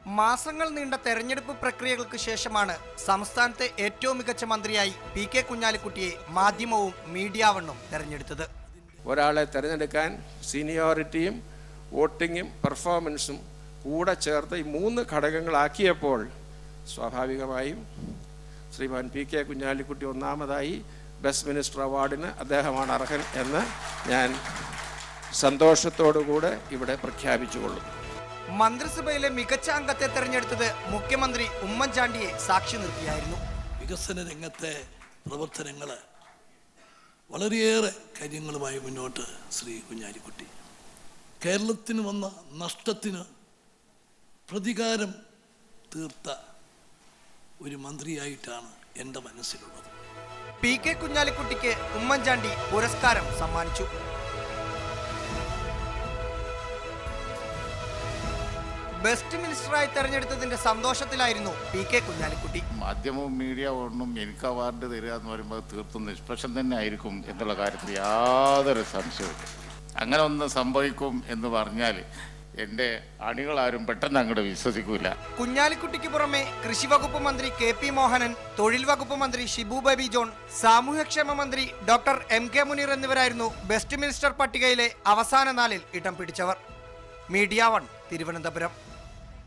മാസങ്ങൾ നീണ്ട തെരഞ്ഞെടുപ്പ് പ്രക്രിയകൾക്ക് ശേഷമാണ് സംസ്ഥാനത്തെ ഏറ്റവും മികച്ച മന്ത്രിയായി PK കുഞ്ഞാലിക്കുട്ടിയെ മാധ്യമവും മീഡിയ വണ്ണും തെരഞ്ഞെടുത്തത്. ഒരാളെ തെരഞ്ഞെടുക്കാൻ സീനിയോറിറ്റിയും വോട്ടിങ്ങും പെർഫോമൻസും കൂടെ ചേർത്ത് ഈ 3 ഘടകങ്ങളാക്കിയപ്പോൾ സ്വാഭാവികമായും ശ്രീമാൻ PK കുഞ്ഞാലിക്കുട്ടി ഒന്നാമതായി ബെസ്റ്റ് മിനിസ്റ്റർ അവാർഡിന് അദ്ദേഹമാണ് അർഹൻ എന്ന് ഞാൻ സന്തോഷത്തോടുകൂടെ ഇവിടെ പ്രഖ്യാപിച്ചുകൊള്ളും. മന്ത്രിസഭയിലെ മികച്ച അംഗത്തെ തെരഞ്ഞെടുത്തത് മുഖ്യമന്ത്രി ഉമ്മൻചാണ്ടിയെ സാക്ഷി നിർത്തിയായിരുന്നു. വികസന രംഗത്തെ പ്രവർത്തനങ്ങൾ വളരെയേറെ കാര്യങ്ങളുമായി മുന്നോട്ട് ശ്രീ കുഞ്ഞാലിക്കുട്ടി കേരളത്തിന് വന്ന നഷ്ടത്തിന് പ്രതികാരം തീർത്ത ഒരു മന്ത്രിയായിട്ടാണ് എൻ്റെ മനസ്സിലുള്ളത്. PK കുഞ്ഞാലിക്കുട്ടിക്ക് ഉമ്മൻചാണ്ടി പുരസ്കാരം സമ്മാനിച്ചു. ബെസ്റ്റ് മിനിസ്റ്ററായി തെരഞ്ഞെടുത്തതിന്റെ സന്തോഷത്തിലായിരുന്നു PK കുഞ്ഞാലിക്കുട്ടി. മാധ്യമവും മീഡിയ ഒന്നും എനിക്ക് അവാർഡ് തരിക എന്ന് പറയുമ്പോൾ തീർത്തും നിഷ്പക്ഷം തന്നെ ആയിരിക്കും എന്നുള്ള കാര്യത്തിൽ യാതൊരു സംശയവും. അങ്ങനെ ഒന്ന് സംഭവിക്കും എന്ന് പറഞ്ഞാൽ എൻ്റെ അണികളാരും പെട്ടെന്ന് അങ്ങോട്ട് വിശ്വസിക്കൂല. കുഞ്ഞാലിക്കുട്ടിക്ക് പുറമെ കൃഷി വകുപ്പ് മന്ത്രി KP മോഹനൻ, തൊഴിൽ വകുപ്പ് മന്ത്രി ഷിബു ബേബി ജോൺ, സാമൂഹ്യക്ഷേമ മന്ത്രി ഡോക്ടർ MK മുനീർ എന്നിവരായിരുന്നു ബെസ്റ്റ് മിനിസ്റ്റർ പട്ടികയിലെ അവസാന നാളിൽ ഇടം പിടിച്ചവർ. Media one, Thiruvananthapuram.